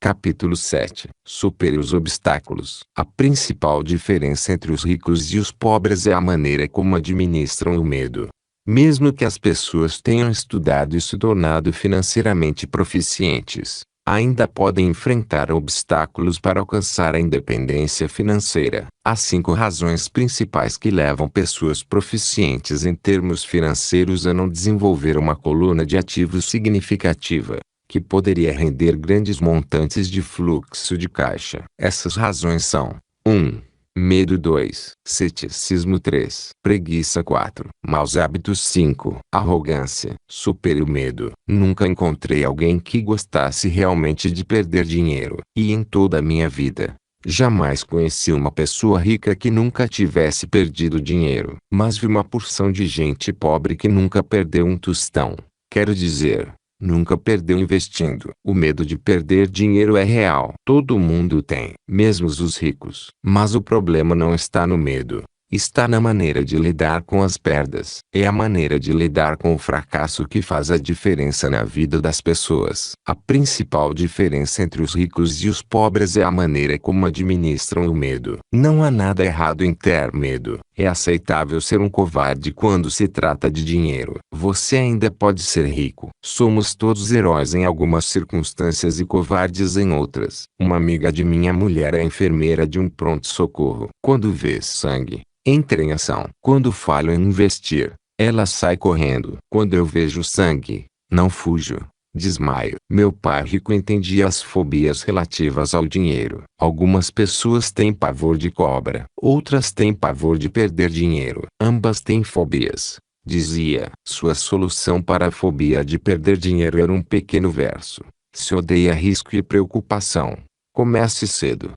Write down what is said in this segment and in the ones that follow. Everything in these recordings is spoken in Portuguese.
Capítulo 7. Supere os obstáculos. A principal diferença entre os ricos e os pobres é a maneira como administram o medo. Mesmo que as pessoas tenham estudado e se tornado financeiramente proficientes, ainda podem enfrentar obstáculos para alcançar a independência financeira. Há 5 razões principais que levam pessoas proficientes em termos financeiros a não desenvolver uma coluna de ativos significativa, que poderia render grandes montantes de fluxo de caixa. Essas razões são: 1. Medo. 2. Ceticismo. 3. Preguiça. 4. Maus hábitos. 5. Arrogância. Supere o medo. Nunca encontrei alguém que gostasse realmente de perder dinheiro. E em toda a minha vida, jamais conheci uma pessoa rica que nunca tivesse perdido dinheiro. Mas vi uma porção de gente pobre que nunca perdeu um tostão. Quero dizer, nunca perdeu investindo. O medo de perder dinheiro é real. Todo mundo tem, mesmo os ricos. Mas o problema não está no medo. Está na maneira de lidar com as perdas. É a maneira de lidar com o fracasso que faz a diferença na vida das pessoas. A principal diferença entre os ricos e os pobres é a maneira como administram o medo. Não há nada errado em ter medo. É aceitável ser um covarde quando se trata de dinheiro. Você ainda pode ser rico. Somos todos heróis em algumas circunstâncias e covardes em outras. Uma amiga de minha mulher é enfermeira de um pronto-socorro. Quando vê sangue, entra em ação. Quando falho em investir, ela sai correndo. Quando eu vejo sangue, não fujo. Desmaio. Meu pai rico entendia as fobias relativas ao dinheiro. Algumas pessoas têm pavor de cobra. Outras têm pavor de perder dinheiro. Ambas têm fobias, dizia. Sua solução para a fobia de perder dinheiro era um pequeno verso: se odeia risco e preocupação, comece cedo.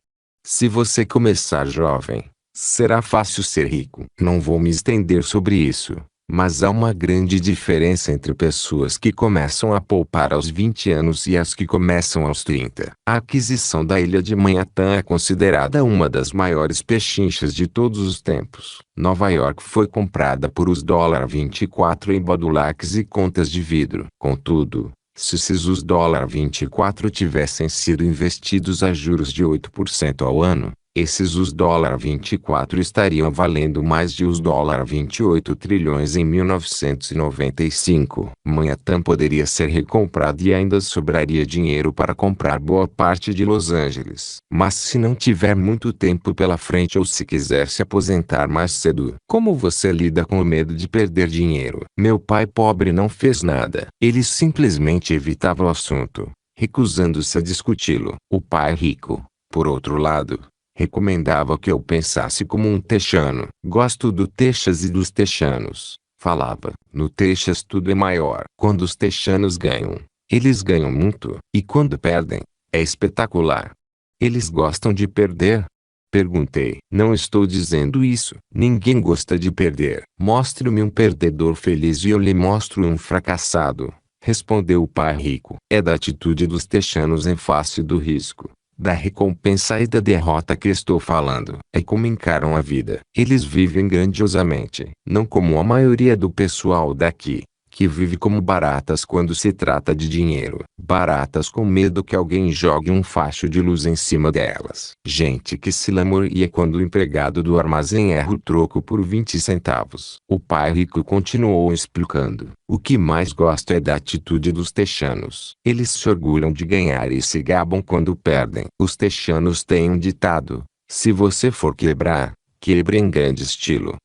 Se você começar jovem, será fácil ser rico. Não vou me estender sobre isso. Mas há uma grande diferença entre pessoas que começam a poupar aos 20 anos e as que começam aos 30. A aquisição da ilha de Manhattan é considerada uma das maiores pechinchas de todos os tempos. Nova York foi comprada por os $24 em badulaques e contas de vidro. Contudo, se os $24 tivessem sido investidos a juros de 8% ao ano, esses $24 estariam valendo mais de os $28 trilhões em 1995. Manhattan poderia ser recomprada e ainda sobraria dinheiro para comprar boa parte de Los Angeles. Mas se não tiver muito tempo pela frente ou se quiser se aposentar mais cedo, como você lida com o medo de perder dinheiro? Meu pai pobre não fez nada. Ele simplesmente evitava o assunto, recusando-se a discuti-lo. O pai rico, por outro lado, recomendava que eu pensasse como um texano. Gosto do Texas e dos texanos, falava. No Texas tudo é maior. Quando os texanos ganham, eles ganham muito. E quando perdem, é espetacular. Eles gostam de perder? Perguntei. Não estou dizendo isso. Ninguém gosta de perder. Mostre-me um perdedor feliz e eu lhe mostro um fracassado, respondeu o pai rico. É da atitude dos texanos em face do risco, da recompensa e da derrota que estou falando. É como encaram a vida. Eles vivem grandiosamente. Não como a maioria do pessoal daqui, que vive como baratas quando se trata de dinheiro. Baratas com medo que alguém jogue um facho de luz em cima delas. Gente que se lamoreia quando o empregado do armazém erra o troco por 20 centavos. O pai rico continuou explicando. O que mais gosto é da atitude dos texanos. Eles se orgulham de ganhar e se gabam quando perdem. Os texanos têm um ditado: se você for quebrar, quebre em grande estilo.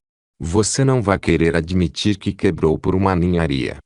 Você não vai querer admitir que quebrou por uma ninharia.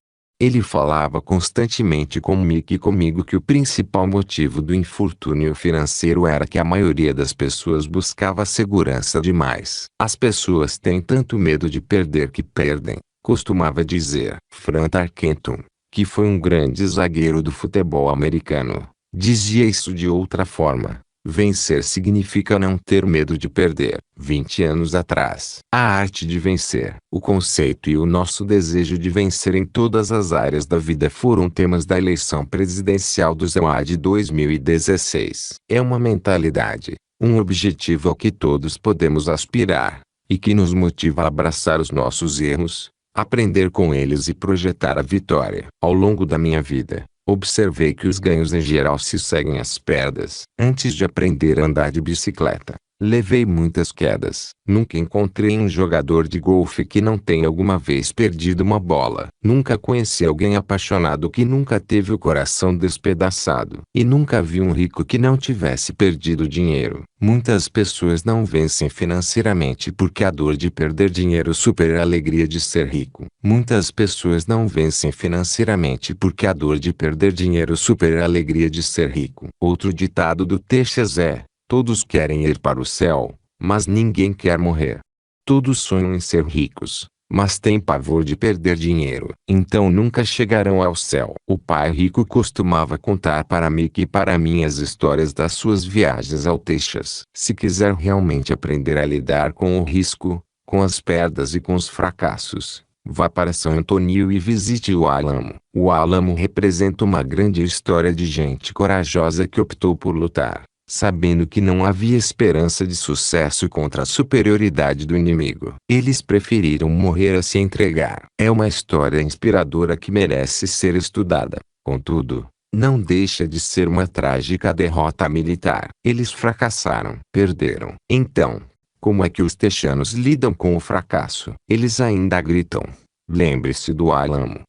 Ele falava constantemente com Mick e comigo que o principal motivo do infortúnio financeiro era que a maioria das pessoas buscava segurança demais. As pessoas têm tanto medo de perder que perdem, costumava dizer. Fran Tarkenton, que foi um grande zagueiro do futebol americano, dizia isso de outra forma: vencer significa não ter medo de perder. 20 anos atrás, a arte de vencer, o conceito e o nosso desejo de vencer em todas as áreas da vida foram temas da eleição presidencial do ZEUA de 2016. É uma mentalidade, um objetivo ao que todos podemos aspirar, e que nos motiva a abraçar os nossos erros, aprender com eles e projetar a vitória. Ao longo da minha vida, Observei que os ganhos em geral se seguem às perdas. Antes de aprender a andar de bicicleta, levei muitas quedas. Nunca encontrei um jogador de golfe que não tenha alguma vez perdido uma bola. Nunca conheci alguém apaixonado que nunca teve o coração despedaçado. E nunca vi um rico que não tivesse perdido dinheiro. Muitas pessoas não vencem financeiramente porque a dor de perder dinheiro supera a alegria de ser rico. Muitas pessoas não vencem financeiramente porque a dor de perder dinheiro supera a alegria de ser rico. Outro ditado do Texas é: todos querem ir para o céu, mas ninguém quer morrer. Todos sonham em ser ricos, mas têm pavor de perder dinheiro, então nunca chegarão ao céu. O pai rico costumava contar para Mickey e para mim as histórias das suas viagens ao Texas. Se quiser realmente aprender a lidar com o risco, com as perdas e com os fracassos, vá para São Antônio e visite o Álamo. O Álamo representa uma grande história de gente corajosa que optou por lutar, sabendo que não havia esperança de sucesso contra a superioridade do inimigo. Eles preferiram morrer a se entregar. É uma história inspiradora que merece ser estudada. Contudo, não deixa de ser uma trágica derrota militar. Eles fracassaram, perderam. Então, como é que os texanos lidam com o fracasso? Eles ainda gritam: lembre-se do Álamo.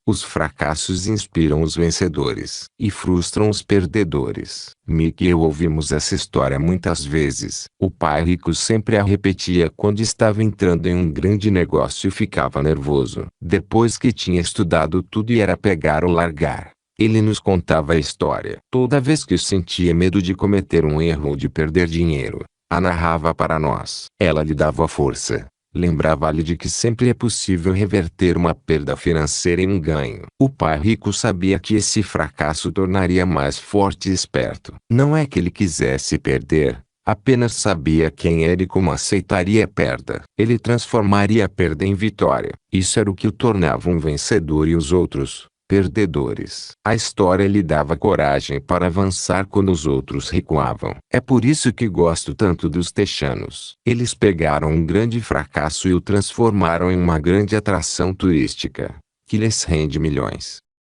Os fracassos inspiram os vencedores e frustram os perdedores. Mickey e eu ouvimos essa história muitas vezes. O pai rico sempre a repetia quando estava entrando em um grande negócio e ficava nervoso. Depois que tinha estudado tudo e era pegar ou largar, ele nos contava a história. Toda vez que sentia medo de cometer um erro ou de perder dinheiro, a narrava para nós. Ela lhe dava força. Lembrava-lhe de que sempre é possível reverter uma perda financeira em um ganho. O pai rico sabia que esse fracasso o tornaria mais forte e esperto. Não é que ele quisesse perder, apenas sabia quem era e como aceitaria a perda. Ele transformaria a perda em vitória. Isso era o que o tornava um vencedor e os outros, perdedores. A história lhe dava coragem para avançar quando os outros recuavam. É por isso que gosto tanto dos texanos. Eles pegaram um grande fracasso e o transformaram em uma grande atração turística, que lhes rende milhões.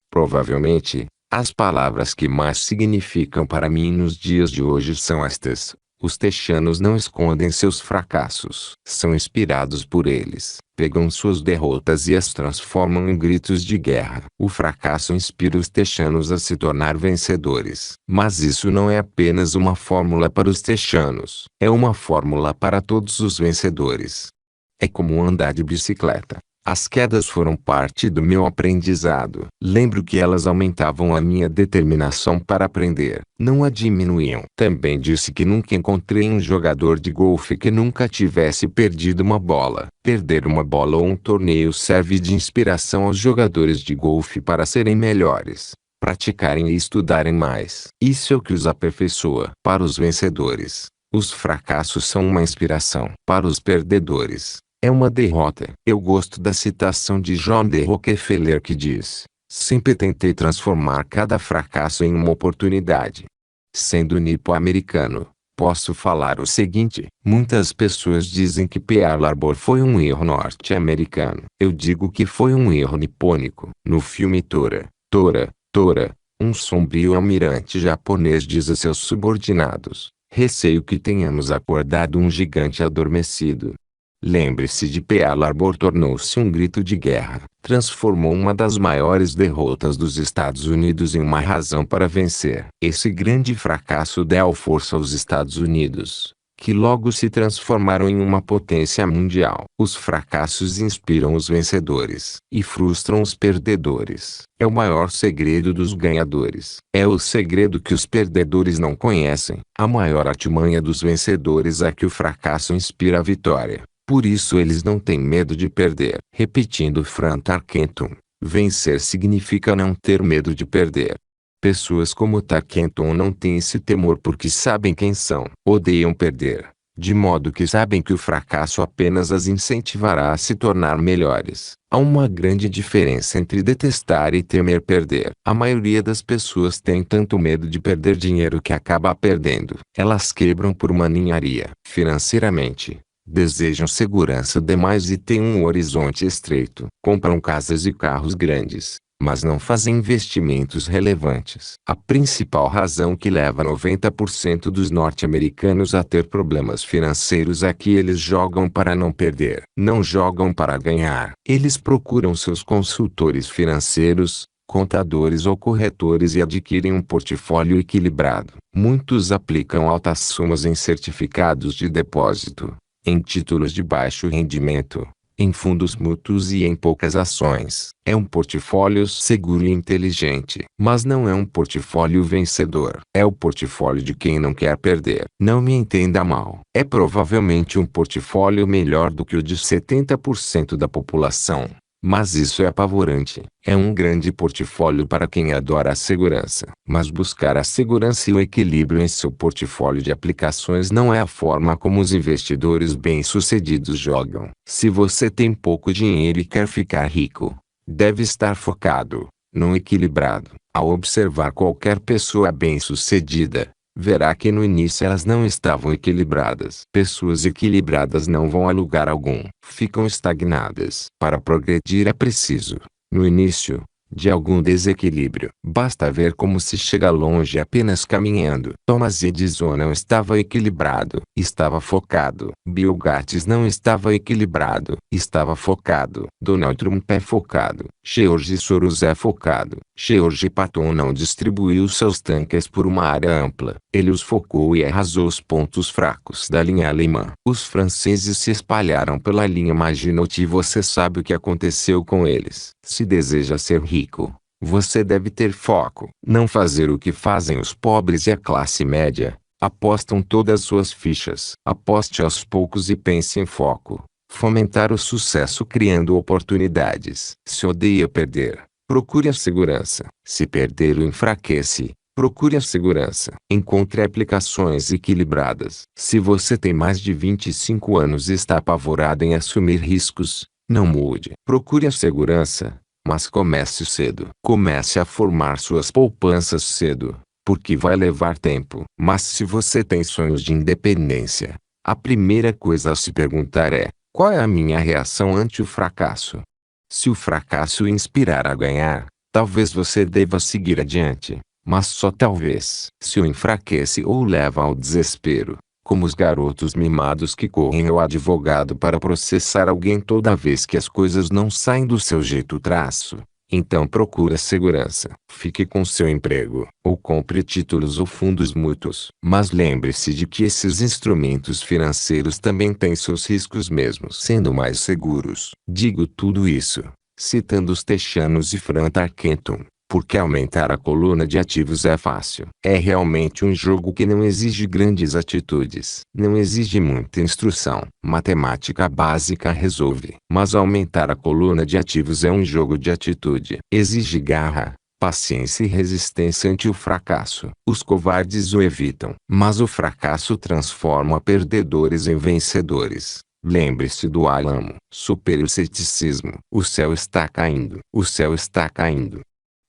Provavelmente, as palavras que mais significam para mim nos dias de hoje são estas: os texanos não escondem seus fracassos. São inspirados por eles. Pegam suas derrotas e as transformam em gritos de guerra. O fracasso inspira os texanos a se tornar vencedores. Mas isso não é apenas uma fórmula para os texanos. É uma fórmula para todos os vencedores. É como andar de bicicleta. As quedas foram parte do meu aprendizado. Lembro que elas aumentavam a minha determinação para aprender, não a diminuíam. Também disse que nunca encontrei um jogador de golfe que nunca tivesse perdido uma bola. Perder uma bola ou um torneio serve de inspiração aos jogadores de golfe para serem melhores, praticarem e estudarem mais. Isso é o que os aperfeiçoa. Para os vencedores, os fracassos são uma inspiração. Para os perdedores, é uma derrota. Eu gosto da citação de John D. Rockefeller que diz: sempre tentei transformar cada fracasso em uma oportunidade. Sendo nipo-americano, posso falar o seguinte: muitas pessoas dizem que Pearl Harbor foi um erro norte-americano. Eu digo que foi um erro nipônico. No filme Tora, um sombrio almirante japonês diz a seus subordinados: receio que tenhamos acordado um gigante adormecido. Lembre-se de Pearl Harbor tornou-se um grito de guerra. Transformou uma das maiores derrotas dos Estados Unidos em uma razão para vencer. Esse grande fracasso deu força aos Estados Unidos, que logo se transformaram em uma potência mundial. Os fracassos inspiram os vencedores e frustram os perdedores. É o maior segredo dos ganhadores. É o segredo que os perdedores não conhecem. A maior artimanha dos vencedores é que o fracasso inspira a vitória. Por isso eles não têm medo de perder. Repetindo Frank Tarkenton, vencer significa não ter medo de perder. Pessoas como Tarkenton não têm esse temor porque sabem quem são. Odeiam perder, de modo que sabem que o fracasso apenas as incentivará a se tornar melhores. Há uma grande diferença entre detestar e temer perder. A maioria das pessoas tem tanto medo de perder dinheiro que acaba perdendo. Elas quebram por uma ninharia. Financeiramente, desejam segurança demais e têm um horizonte estreito. Compram casas e carros grandes, mas não fazem investimentos relevantes. A principal razão que leva 90% dos norte-americanos a ter problemas financeiros é que eles jogam para não perder. Não jogam para ganhar. Eles procuram seus consultores financeiros, contadores ou corretores e adquirem um portfólio equilibrado. Muitos aplicam altas somas em certificados de depósito, em títulos de baixo rendimento, em fundos mútuos e em poucas ações. É um portfólio seguro e inteligente, mas não é um portfólio vencedor. É o portfólio de quem não quer perder. Não me entenda mal. É provavelmente um portfólio melhor do que o de 70% da população. Mas isso é apavorante. É um grande portfólio para quem adora a segurança. Mas buscar a segurança e o equilíbrio em seu portfólio de aplicações não é a forma como os investidores bem-sucedidos jogam. Se você tem pouco dinheiro e quer ficar rico, deve estar focado, não equilibrado. Ao observar qualquer pessoa bem-sucedida, verá que no início elas não estavam equilibradas. Pessoas equilibradas não vão a lugar algum. Ficam estagnadas. Para progredir é preciso, no início, de algum desequilíbrio. Basta ver como se chega longe apenas caminhando. Thomas Edison não estava equilibrado, estava focado. Bill Gates não estava equilibrado, estava focado. Donald Trump é focado. George Soros é focado. George Patton não distribuiu seus tanques por uma área ampla. Ele os focou e arrasou os pontos fracos da linha alemã. Os franceses se espalharam pela linha Maginot e você sabe o que aconteceu com eles. Se deseja ser rico, você deve ter foco. Não fazer o que fazem os pobres e a classe média. Apostam todas suas fichas. Aposte aos poucos e pense em foco. Fomentar o sucesso criando oportunidades. Se odeia perder, procure a segurança. Se perder o enfraquece, procure a segurança. Encontre aplicações equilibradas. Se você tem mais de 25 anos e está apavorado em assumir riscos, não mude. Procure a segurança, mas comece cedo. Comece a formar suas poupanças cedo, porque vai levar tempo. Mas se você tem sonhos de independência, a primeira coisa a se perguntar é: qual é a minha reação ante o fracasso? Se o fracasso o inspirar a ganhar, talvez você deva seguir adiante, mas só talvez. Se o enfraquece ou leva ao desespero, como os garotos mimados que correm ao advogado para processar alguém toda vez que as coisas não saem do seu jeito traço, então procura segurança. Fique com seu emprego, ou compre títulos ou fundos mútuos. Mas lembre-se de que esses instrumentos financeiros também têm seus riscos mesmo sendo mais seguros. Digo tudo isso, citando os Techanos e Frank Tarkenton, porque aumentar a coluna de ativos é fácil. É realmente um jogo que não exige grandes atitudes. Não exige muita instrução. Matemática básica resolve. Mas aumentar a coluna de ativos é um jogo de atitude. Exige garra, paciência e resistência ante o fracasso. Os covardes o evitam. Mas o fracasso transforma perdedores em vencedores. Lembre-se do Alamo. Supere o ceticismo. O céu está caindo. O céu está caindo.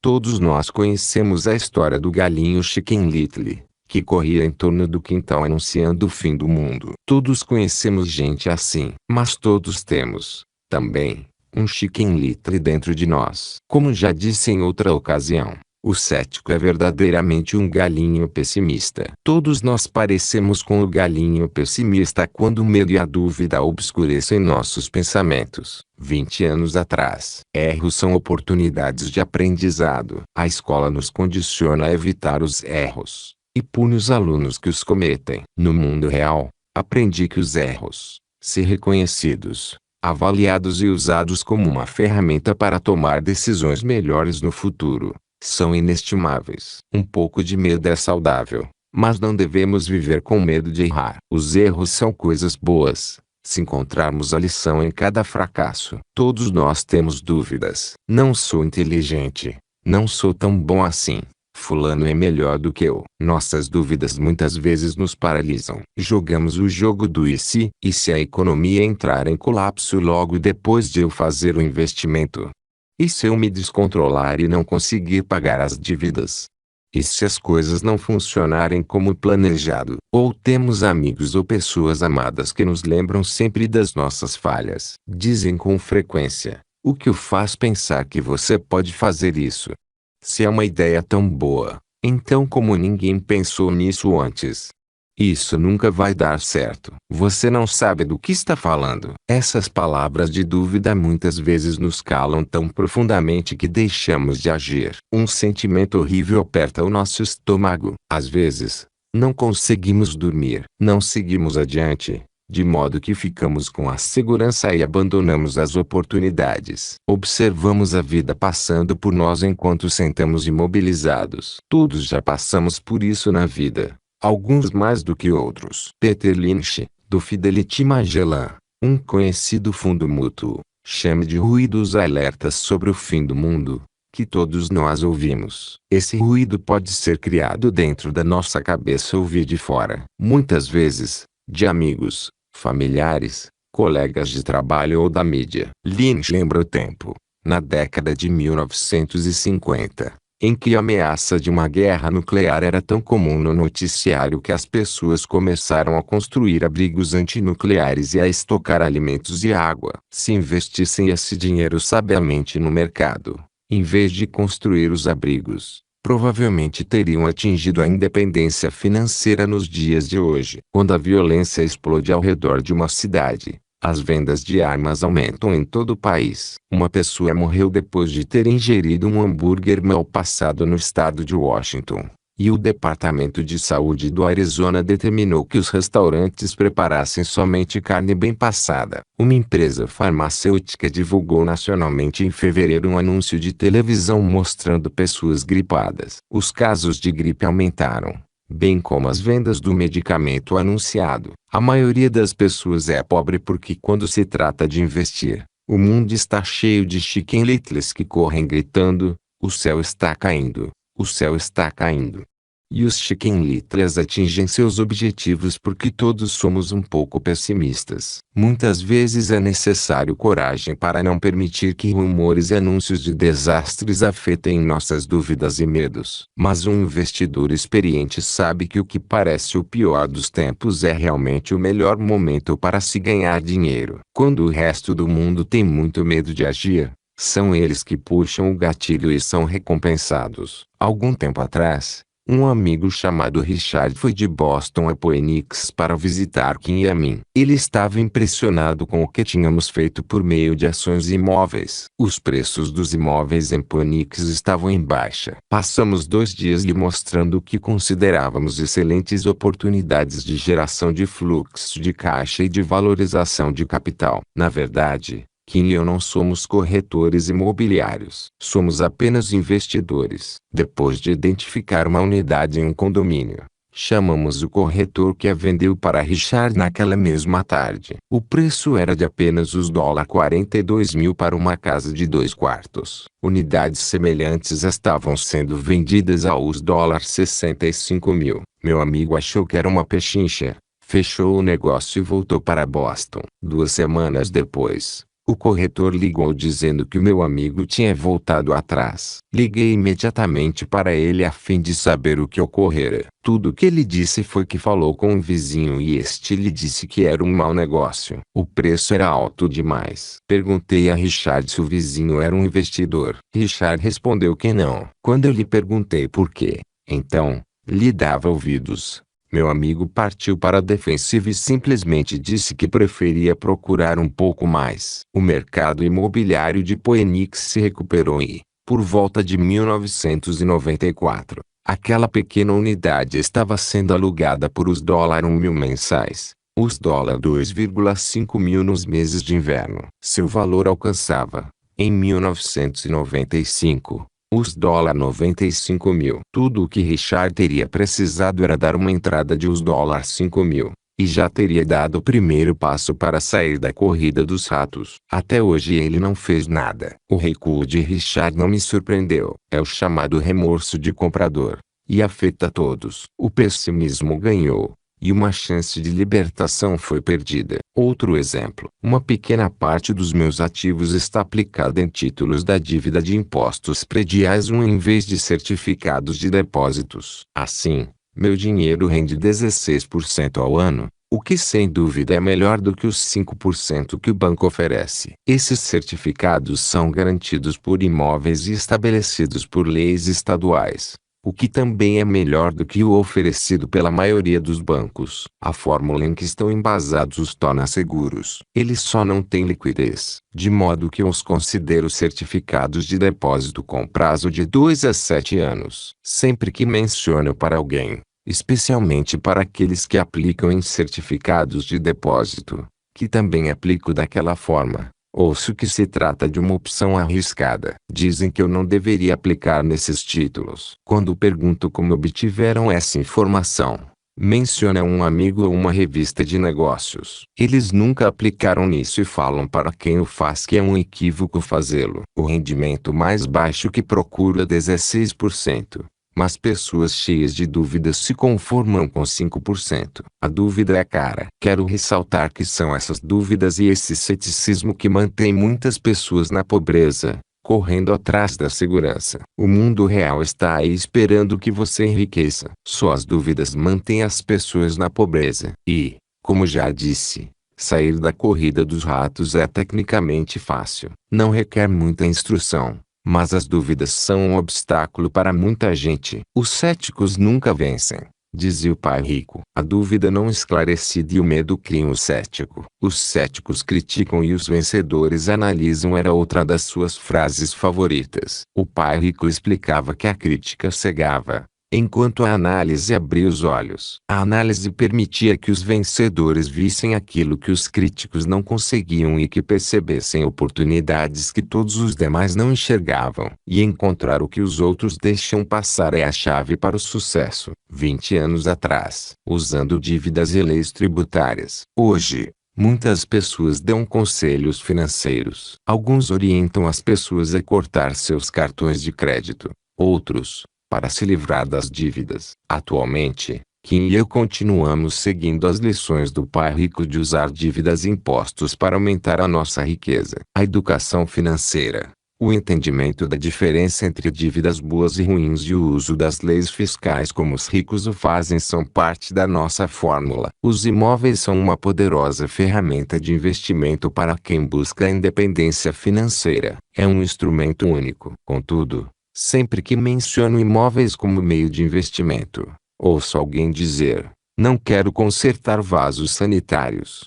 Todos nós conhecemos a história do galinho Chicken Little, que corria em torno do quintal anunciando o fim do mundo. Todos conhecemos gente assim. Mas todos temos, também, um Chicken Little dentro de nós. Como já disse em outra ocasião, o cético é verdadeiramente um galinho pessimista. Todos nós parecemos com o galinho pessimista quando o medo e a dúvida obscurecem nossos pensamentos. 20 anos atrás, erros são oportunidades de aprendizado. A escola nos condiciona a evitar os erros, e pune os alunos que os cometem. No mundo real, aprendi que os erros, se reconhecidos, avaliados e usados como uma ferramenta para tomar decisões melhores no futuro, são inestimáveis. Um pouco de medo é saudável, mas não devemos viver com medo de errar. Os erros são coisas boas, se encontrarmos a lição em cada fracasso. Todos nós temos dúvidas. Não sou inteligente. Não sou tão bom assim. Fulano é melhor do que eu. Nossas dúvidas muitas vezes nos paralisam. Jogamos o jogo do e se a economia entrar em colapso logo depois de eu fazer o investimento? E se eu me descontrolar e não conseguir pagar as dívidas? E se as coisas não funcionarem como planejado? Ou temos amigos ou pessoas amadas que nos lembram sempre das nossas falhas? Dizem com frequência: O que o faz pensar que você pode fazer isso? Se é uma ideia tão boa, então como ninguém pensou nisso antes? Isso nunca vai dar certo. Você não sabe do que está falando. Essas palavras de dúvida muitas vezes nos calam tão profundamente que deixamos de agir. Um sentimento horrível aperta o nosso estômago. Às vezes, não conseguimos dormir. Não seguimos adiante, de modo que ficamos com a segurança e abandonamos as oportunidades. Observamos a vida passando por nós enquanto sentamos imobilizados. Todos já passamos por isso na vida. Alguns mais do que outros. Peter Lynch, do Fidelity Magellan, um conhecido fundo mútuo, chama de ruídos alertas sobre o fim do mundo, que todos nós ouvimos. Esse ruído pode ser criado dentro da nossa cabeça ou vir de fora. Muitas vezes, de amigos, familiares, colegas de trabalho ou da mídia. Lynch lembra o tempo, na década de 1950. Em que a ameaça de uma guerra nuclear era tão comum no noticiário que as pessoas começaram a construir abrigos antinucleares e a estocar alimentos e água. Se investissem esse dinheiro sabiamente no mercado, em vez de construir os abrigos, provavelmente teriam atingido a independência financeira nos dias de hoje. Quando a violência explode ao redor de uma cidade, as vendas de armas aumentam em todo o país. Uma pessoa morreu depois de ter ingerido um hambúrguer mal passado no estado de Washington, e o Departamento de Saúde do Arizona determinou que os restaurantes preparassem somente carne bem passada. Uma empresa farmacêutica divulgou nacionalmente em fevereiro um anúncio de televisão mostrando pessoas gripadas. Os casos de gripe aumentaram, bem como as vendas do medicamento anunciado. A maioria das pessoas é pobre porque quando se trata de investir, o mundo está cheio de chicken littles que correm gritando, o céu está caindo, o céu está caindo. E os chicken littles atingem seus objetivos porque todos somos um pouco pessimistas. Muitas vezes é necessário coragem para não permitir que rumores e anúncios de desastres afetem nossas dúvidas e medos. Mas um investidor experiente sabe que o que parece o pior dos tempos é realmente o melhor momento para se ganhar dinheiro. Quando o resto do mundo tem muito medo de agir, são eles que puxam o gatilho e são recompensados. Algum tempo atrás, um amigo chamado Richard foi de Boston a Phoenix para visitar Kim e a mim. Ele estava impressionado com o que tínhamos feito por meio de ações imóveis. Os preços dos imóveis em Phoenix estavam em baixa. Passamos 2 dias lhe mostrando o que considerávamos excelentes oportunidades de geração de fluxo de caixa e de valorização de capital. Na verdade, Kim e eu não somos corretores imobiliários. Somos apenas investidores. Depois de identificar uma unidade em um condomínio, chamamos o corretor que a vendeu para Richard naquela mesma tarde. O preço era de apenas os $42.000 para uma casa de 2 quartos. Unidades semelhantes estavam sendo vendidas aos $65.000. Meu amigo achou que era uma pechincha, fechou o negócio e voltou para Boston. 2 semanas depois, o corretor ligou dizendo que o meu amigo tinha voltado atrás. Liguei imediatamente para ele a fim de saber o que ocorrera. Tudo o que ele disse foi que falou com um vizinho e este lhe disse que era um mau negócio. O preço era alto demais. Perguntei a Richard se o vizinho era um investidor. Richard respondeu que não. Quando eu lhe perguntei por quê, então, lhe dava ouvidos. Meu amigo partiu para a defensiva e simplesmente disse que preferia procurar um pouco mais. O mercado imobiliário de Phoenix se recuperou e, por volta de 1994, aquela pequena unidade estava sendo alugada por os $1.000 mensais, os $2.5 mil nos meses de inverno. Seu valor alcançava, em 1995, os $95 mil. Tudo o que Richard teria precisado era dar uma entrada de os $5 mil, e já teria dado o primeiro passo para sair da corrida dos ratos. Até hoje ele não fez nada. O recuo de Richard não me surpreendeu. É o chamado remorso de comprador, e afeta todos. O pessimismo ganhou, e uma chance de libertação foi perdida. Outro exemplo. Uma pequena parte dos meus ativos está aplicada em títulos da dívida de impostos prediais em vez de certificados de depósitos. Assim, meu dinheiro rende 16% ao ano, o que sem dúvida é melhor do que os 5% que o banco oferece. Esses certificados são garantidos por imóveis e estabelecidos por leis estaduais, o que também é melhor do que o oferecido pela maioria dos bancos. A fórmula em que estão embasados os torna seguros. Eles só não têm liquidez, de modo que eu os considero certificados de depósito com prazo de 2 a 7 anos. Sempre que menciono para alguém, especialmente para aqueles que aplicam em certificados de depósito, que também aplico daquela forma, ouço que se trata de uma opção arriscada. Dizem que eu não deveria aplicar nesses títulos. Quando pergunto como obtiveram essa informação, menciona um amigo ou uma revista de negócios. Eles nunca aplicaram nisso e falam para quem o faz que é um equívoco fazê-lo. O rendimento mais baixo que procuro é 16%. Mas pessoas cheias de dúvidas se conformam com 5%. A dúvida é cara. Quero ressaltar que são essas dúvidas e esse ceticismo que mantém muitas pessoas na pobreza, correndo atrás da segurança. O mundo real está aí esperando que você enriqueça. Só as dúvidas mantêm as pessoas na pobreza. E, como já disse, sair da corrida dos ratos é tecnicamente fácil. Não requer muita instrução. Mas as dúvidas são um obstáculo para muita gente. Os céticos nunca vencem, dizia o pai rico. A dúvida não esclarecida e o medo criam o cético. Os céticos criticam e os vencedores analisam era outra das suas frases favoritas. O pai rico explicava que a crítica cegava, enquanto a análise abria os olhos. A análise permitia que os vencedores vissem aquilo que os críticos não conseguiam e que percebessem oportunidades que todos os demais não enxergavam. E encontrar o que os outros deixam passar é a chave para o sucesso. 20 anos atrás, usando dívidas e leis tributárias. Hoje, muitas pessoas dão conselhos financeiros. Alguns orientam as pessoas a cortar seus cartões de crédito. Outros, para se livrar das dívidas. Atualmente, Kim e eu continuamos seguindo as lições do pai rico de usar dívidas e impostos para aumentar a nossa riqueza. A educação financeira, o entendimento da diferença entre dívidas boas e ruins e o uso das leis fiscais como os ricos o fazem são parte da nossa fórmula. Os imóveis são uma poderosa ferramenta de investimento para quem busca a independência financeira. É um instrumento único. Contudo, sempre que menciono imóveis como meio de investimento, ouço alguém dizer: não quero consertar vasos sanitários.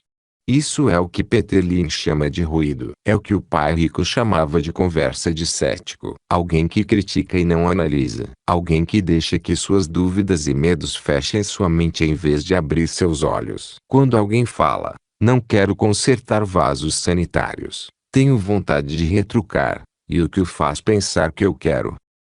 Isso é o que Peter Lynch chama de ruído. É o que o pai rico chamava de conversa de cético. Alguém que critica e não analisa. Alguém que deixa que suas dúvidas e medos fechem sua mente em vez de abrir seus olhos. Quando alguém fala: não quero consertar vasos sanitários, tenho vontade de retrucar: e o que o faz pensar que eu quero?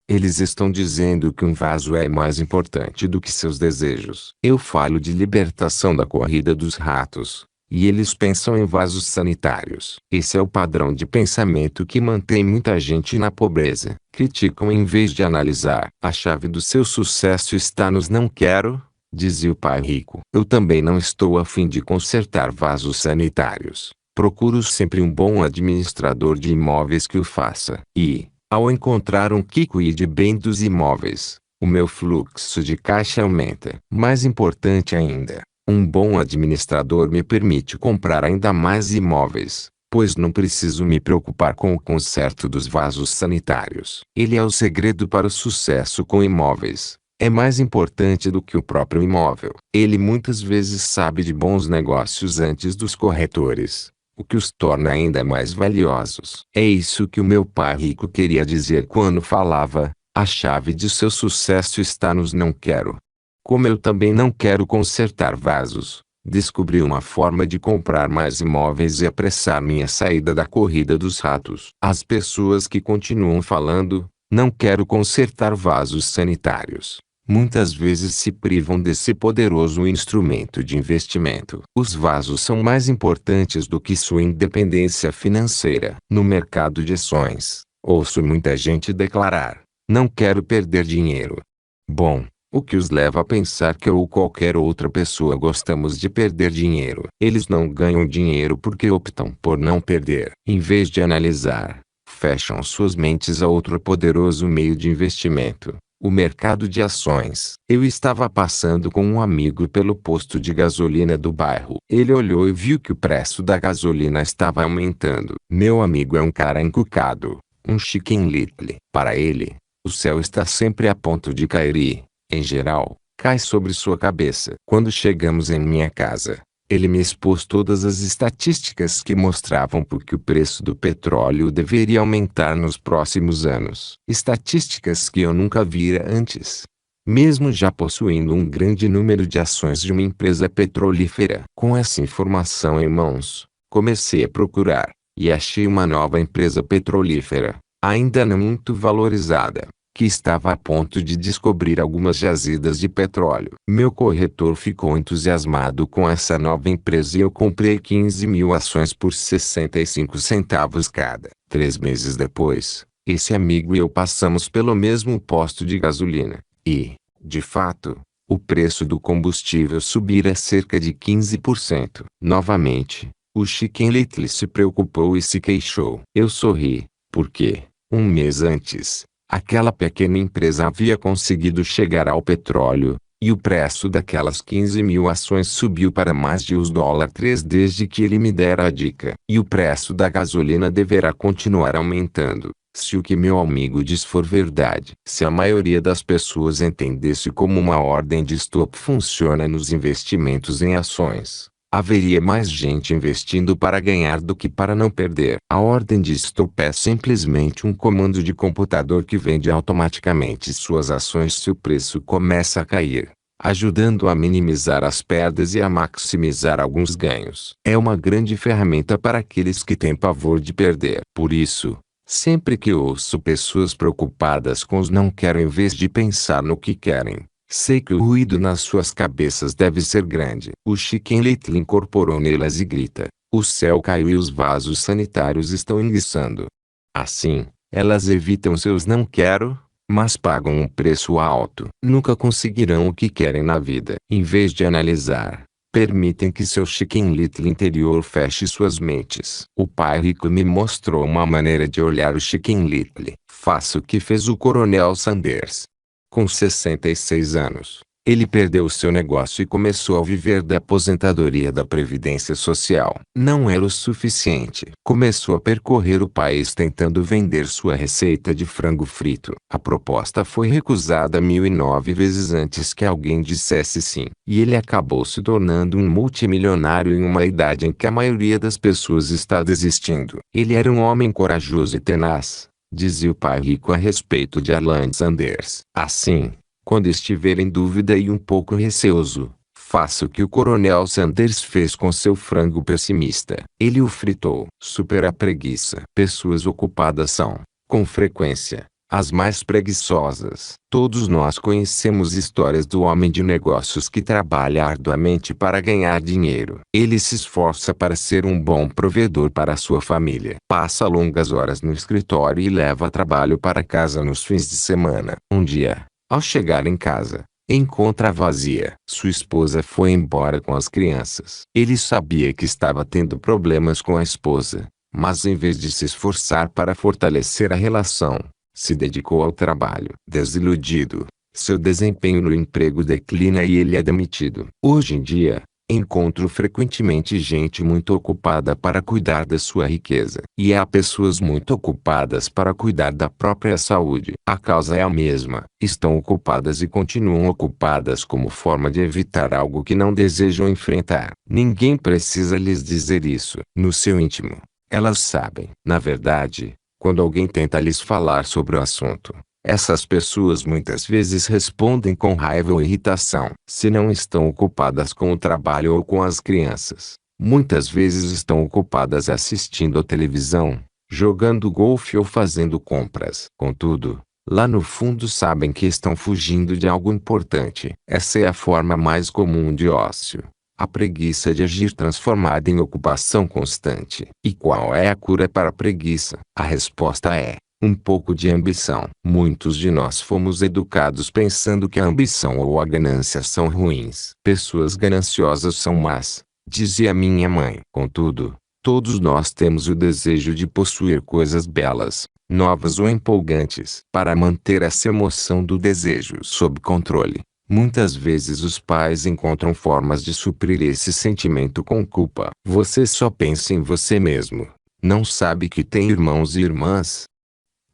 Eles estão dizendo que um vaso é mais importante do que seus desejos. Eu falo de libertação da corrida dos ratos, e eles pensam em vasos sanitários. Esse é o padrão de pensamento que mantém muita gente na pobreza. Criticam em vez de analisar. A chave do seu sucesso está nos não quero, dizia o pai rico. Eu também não estou a fim de consertar vasos sanitários. Procuro sempre um bom administrador de imóveis que o faça. E, ao encontrar um que cuide bem dos imóveis, o meu fluxo de caixa aumenta. Mais importante ainda, um bom administrador me permite comprar ainda mais imóveis, pois não preciso me preocupar com o conserto dos vasos sanitários. Ele é o segredo para o sucesso com imóveis. É mais importante do que o próprio imóvel. Ele muitas vezes sabe de bons negócios antes dos corretores, o que os torna ainda mais valiosos. É isso que o meu pai rico queria dizer quando falava: a chave de seu sucesso está nos não quero. Como eu também não quero consertar vasos, descobri uma forma de comprar mais imóveis e apressar minha saída da corrida dos ratos. As pessoas que continuam falando: não quero consertar vasos sanitários, muitas vezes se privam desse poderoso instrumento de investimento. Os vasos são mais importantes do que sua independência financeira. No mercado de ações, ouço muita gente declarar: não quero perder dinheiro. Bom, o que os leva a pensar que eu ou qualquer outra pessoa gostamos de perder dinheiro? Eles não ganham dinheiro porque optam por não perder. Em vez de analisar, fecham suas mentes a outro poderoso meio de investimento: O mercado de ações. Eu estava passando com um amigo pelo posto de gasolina do bairro. Ele olhou e viu que o preço da gasolina estava aumentando. Meu amigo é um cara encucado, um chicken little. Para ele, o céu está sempre a ponto de cair e, em geral, cai sobre sua cabeça. Quando chegamos em minha casa, ele me expôs todas as estatísticas que mostravam por que o preço do petróleo deveria aumentar nos próximos anos. Estatísticas que eu nunca vira antes. Mesmo já possuindo um grande número de ações de uma empresa petrolífera. Com essa informação em mãos, comecei a procurar, e achei uma nova empresa petrolífera, ainda não muito valorizada, que estava a ponto de descobrir algumas jazidas de petróleo. Meu corretor ficou entusiasmado com essa nova empresa e eu comprei 15.000 ações por 65 centavos cada. 3 meses depois, esse amigo e eu passamos pelo mesmo posto de gasolina, e, de fato, o preço do combustível subira cerca de 15%. Novamente, o Chicken Little se preocupou e se queixou. Eu sorri, porque, um mês antes, aquela pequena empresa havia conseguido chegar ao petróleo, e o preço daquelas 15.000 ações subiu para mais de $3 desde que ele me dera a dica. E o preço da gasolina deverá continuar aumentando, se o que meu amigo diz for verdade. Se a maioria das pessoas entendesse como uma ordem de stop funciona nos investimentos em ações, haveria mais gente investindo para ganhar do que para não perder. A ordem de stop é simplesmente um comando de computador que vende automaticamente suas ações se o preço começa a cair, ajudando a minimizar as perdas e a maximizar alguns ganhos. É uma grande ferramenta para aqueles que têm pavor de perder. Por isso, sempre que ouço pessoas preocupadas com os não quero em vez de pensar no que querem, sei que o ruído nas suas cabeças deve ser grande. O Chicken Little incorporou nelas e grita: o céu caiu e os vasos sanitários estão enguiçando. Assim, elas evitam seus não quero, mas pagam um preço alto. Nunca conseguirão o que querem na vida. Em vez de analisar, permitem que seu Chicken Little interior feche suas mentes. O pai rico me mostrou uma maneira de olhar o Chicken Little. Faça o que fez o Coronel Sanders. Com 66 anos, ele perdeu seu negócio e começou a viver da aposentadoria da Previdência Social. Não era o suficiente. Começou a percorrer o país tentando vender sua receita de frango frito. A proposta foi recusada 1.009 vezes antes que alguém dissesse sim. E ele acabou se tornando um multimilionário em uma idade em que a maioria das pessoas está desistindo. Ele era um homem corajoso e tenaz, dizia o pai rico a respeito de Alan Sanders. Assim, quando estiver em dúvida e um pouco receoso, faça o que o Coronel Sanders fez com seu frango pessimista. Ele o fritou. Supera a preguiça. Pessoas ocupadas são, com frequência, as mais preguiçosas. Todos nós conhecemos histórias do homem de negócios que trabalha arduamente para ganhar dinheiro. Ele se esforça para ser um bom provedor para sua família. Passa longas horas no escritório e leva trabalho para casa nos fins de semana. Um dia, ao chegar em casa, encontra vazia. Sua esposa foi embora com as crianças. Ele sabia que estava tendo problemas com a esposa, mas em vez de se esforçar para fortalecer a relação, se dedicou ao trabalho. Desiludido, seu desempenho no emprego declina e ele é demitido. Hoje em dia, encontro frequentemente gente muito ocupada para cuidar da sua riqueza. E há pessoas muito ocupadas para cuidar da própria saúde. A causa é a mesma. Estão ocupadas e continuam ocupadas como forma de evitar algo que não desejam enfrentar. Ninguém precisa lhes dizer isso. No seu íntimo, elas sabem. Na verdade, quando alguém tenta lhes falar sobre o assunto, essas pessoas muitas vezes respondem com raiva ou irritação. Se não estão ocupadas com o trabalho ou com as crianças, muitas vezes estão ocupadas assistindo à televisão, jogando golfe ou fazendo compras. Contudo, lá no fundo sabem que estão fugindo de algo importante. Essa é a forma mais comum de ócio. A preguiça de agir transformada em ocupação constante. E qual é a cura para a preguiça? A resposta é um pouco de ambição. Muitos de nós fomos educados pensando que a ambição ou a ganância são ruins. Pessoas gananciosas são más, dizia minha mãe. Contudo, todos nós temos o desejo de possuir coisas belas, novas ou empolgantes. Para manter essa emoção do desejo sob controle, muitas vezes os pais encontram formas de suprir esse sentimento com culpa. Você só pensa em você mesmo. Não sabe que tem irmãos e irmãs?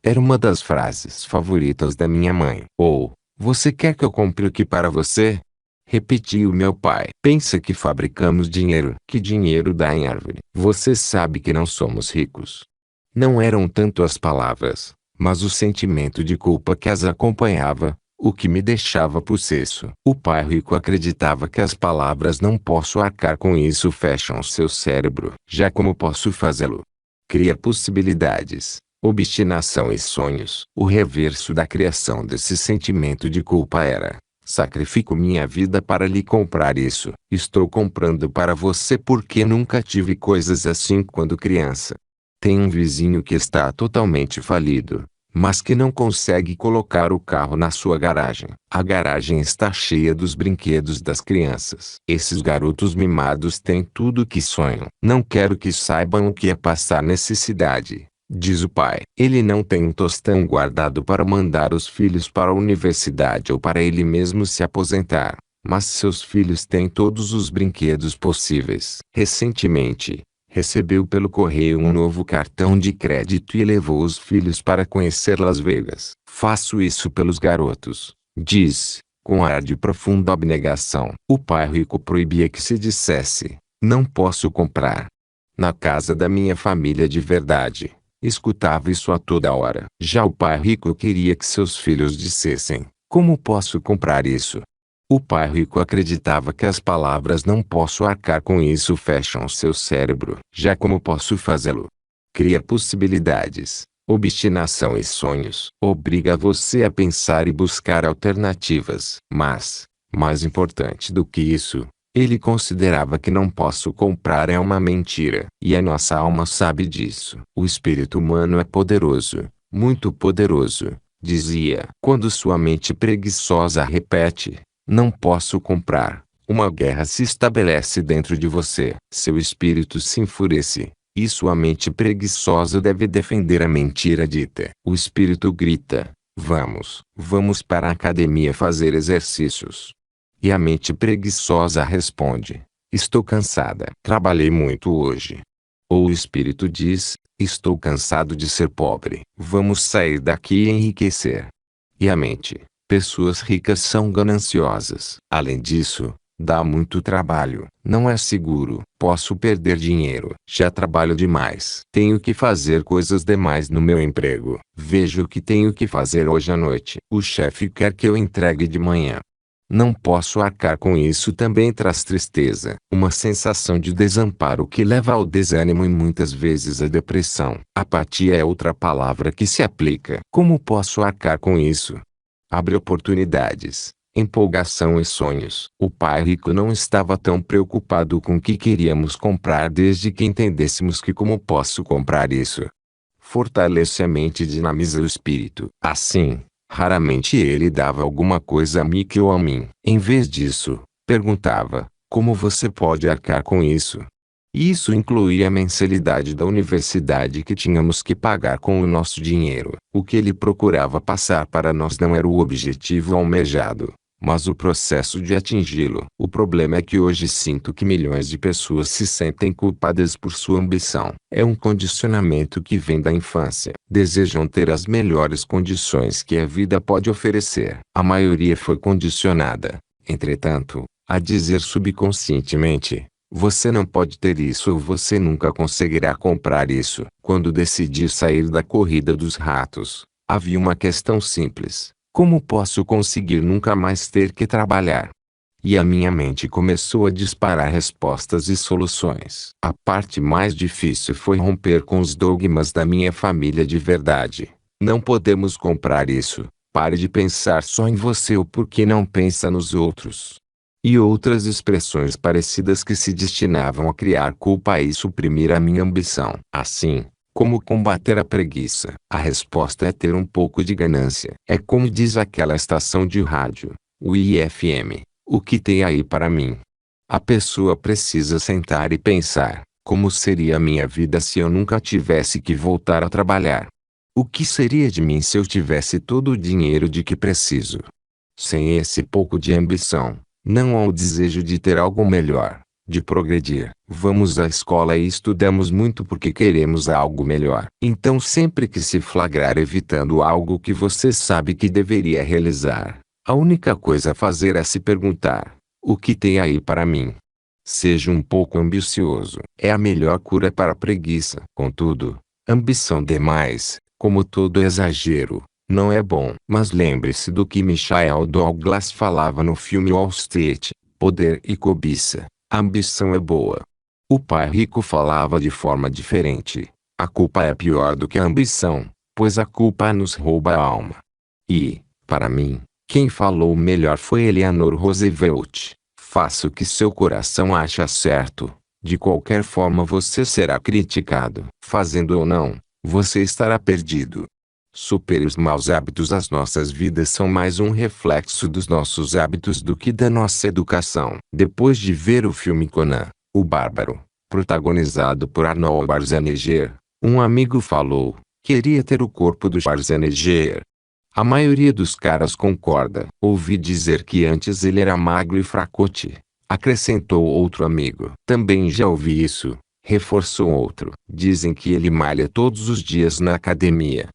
Era uma das frases favoritas da minha mãe. Ou, você quer que eu compre o que para você? Repetiu meu pai. Pensa que fabricamos dinheiro. Que dinheiro dá em árvore. Você sabe que não somos ricos. Não eram tanto as palavras, mas o sentimento de culpa que as acompanhava, o que me deixava possesso. O pai rico acreditava que as palavras não posso arcar com isso fecham seu cérebro. Já como posso fazê-lo? Cria possibilidades, obstinação e sonhos. O reverso da criação desse sentimento de culpa era: sacrifico minha vida para lhe comprar isso. Estou comprando para você porque nunca tive coisas assim quando criança. Tem um vizinho que está totalmente falido, mas que não consegue colocar o carro na sua garagem. A garagem está cheia dos brinquedos das crianças. Esses garotos mimados têm tudo o que sonham. Não quero que saibam o que é passar necessidade, diz o pai. Ele não tem um tostão guardado para mandar os filhos para a universidade ou para ele mesmo se aposentar, mas seus filhos têm todos os brinquedos possíveis. Recentemente, recebeu pelo correio um novo cartão de crédito e levou os filhos para conhecer Las Vegas. Faço isso pelos garotos, diz, com ar de profunda abnegação. O pai rico proibia que se dissesse: não posso comprar. Na casa da minha família de verdade, escutava isso a toda hora. Já o pai rico queria que seus filhos dissessem: como posso comprar isso? O pai rico acreditava que as palavras não posso arcar com isso fecham seu cérebro. Já como posso fazê-lo? Cria possibilidades, obstinação e sonhos. Obriga você a pensar e buscar alternativas. Mas, mais importante do que isso, ele considerava que não posso comprar é uma mentira. E a nossa alma sabe disso. O espírito humano é poderoso, muito poderoso, dizia. Quando sua mente preguiçosa repete: não posso comprar, uma guerra se estabelece dentro de você. Seu espírito se enfurece, e sua mente preguiçosa deve defender a mentira dita. O espírito grita: vamos para a academia fazer exercícios. E a mente preguiçosa responde: estou cansada. Trabalhei muito hoje. Ou o espírito diz: estou cansado de ser pobre. Vamos sair daqui e enriquecer. E a mente: pessoas ricas são gananciosas. Além disso, dá muito trabalho. Não é seguro. Posso perder dinheiro. Já trabalho demais. Tenho que fazer coisas demais no meu emprego. Vejo o que tenho que fazer hoje à noite. O chefe quer que eu entregue de manhã. Não posso arcar com isso também traz tristeza. Uma sensação de desamparo que leva ao desânimo e muitas vezes à depressão. Apatia é outra palavra que se aplica. Como posso arcar com isso? Abre oportunidades, empolgação e sonhos. O pai rico não estava tão preocupado com o que queríamos comprar desde que entendêssemos que como posso comprar isso. Fortalece a mente e dinamiza o espírito. Assim, raramente ele dava alguma coisa a Mickey ou a mim. Em vez disso, perguntava: como você pode arcar com isso? Isso incluía a mensalidade da universidade que tínhamos que pagar com o nosso dinheiro. O que ele procurava passar para nós não era o objetivo almejado, mas o processo de atingi-lo. O problema é que hoje sinto que milhões de pessoas se sentem culpadas por sua ambição. É um condicionamento que vem da infância. Desejam ter as melhores condições que a vida pode oferecer. A maioria foi condicionada, entretanto, a dizer subconscientemente: você não pode ter isso ou você nunca conseguirá comprar isso. Quando decidi sair da corrida dos ratos, havia uma questão simples: como posso conseguir nunca mais ter que trabalhar? E a minha mente começou a disparar respostas e soluções. A parte mais difícil foi romper com os dogmas da minha família de verdade. Não podemos comprar isso. Pare de pensar só em você ou por que não pensa nos outros. E outras expressões parecidas que se destinavam a criar culpa e suprimir a minha ambição. Assim, como combater a preguiça? A resposta é ter um pouco de ganância. É como diz aquela estação de rádio, o IFM: o que tem aí para mim? A pessoa precisa sentar e pensar: como seria a minha vida se eu nunca tivesse que voltar a trabalhar? O que seria de mim se eu tivesse todo o dinheiro de que preciso? Sem esse pouco de ambição, não há o desejo de ter algo melhor, de progredir. Vamos à escola e estudamos muito porque queremos algo melhor. Então sempre que se flagrar evitando algo que você sabe que deveria realizar, a única coisa a fazer é se perguntar: o que tem aí para mim? Seja um pouco ambicioso. É a melhor cura para a preguiça. Contudo, ambição demais, como todo exagero, não é bom. Mas lembre-se do que Michael Douglas falava no filme Wall Street: poder e cobiça. A ambição é boa. O pai rico falava de forma diferente: a culpa é pior do que a ambição, pois a culpa nos rouba a alma. E, para mim, quem falou melhor foi Eleanor Roosevelt: faça o que seu coração acha certo. De qualquer forma você será criticado. Fazendo ou não, você estará perdido. Supere os maus hábitos. As nossas vidas são mais um reflexo dos nossos hábitos do que da nossa educação. Depois de ver o filme Conan, o Bárbaro, protagonizado por Arnold Schwarzenegger, um amigo falou: queria ter o corpo do Schwarzenegger. A maioria dos caras concorda. Ouvi dizer que antes ele era magro e fracote, acrescentou outro amigo. Também já ouvi isso, reforçou outro. Dizem que ele malha todos os dias na academia.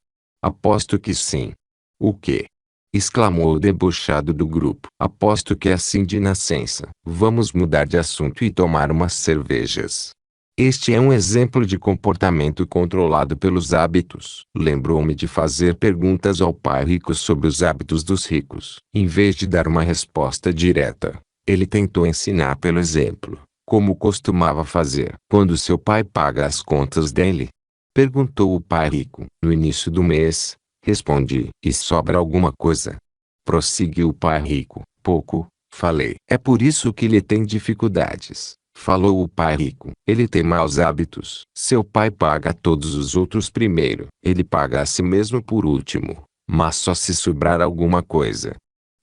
Aposto que sim. O quê? Exclamou o debochado do grupo. Aposto que é assim de nascença. Vamos mudar de assunto e tomar umas cervejas. Este é um exemplo de comportamento controlado pelos hábitos. Lembrou-me de fazer perguntas ao pai rico sobre os hábitos dos ricos. Em vez de dar uma resposta direta, ele tentou ensinar pelo exemplo, como costumava fazer. Quando seu pai paga as contas dele? Perguntou o pai rico. No início do mês, respondi. E sobra alguma coisa? Prosseguiu o pai rico. Pouco, falei. É por isso que ele tem dificuldades. Falou o pai rico. Ele tem maus hábitos. Seu pai paga todos os outros primeiro. Ele paga a si mesmo por último, mas só se sobrar alguma coisa.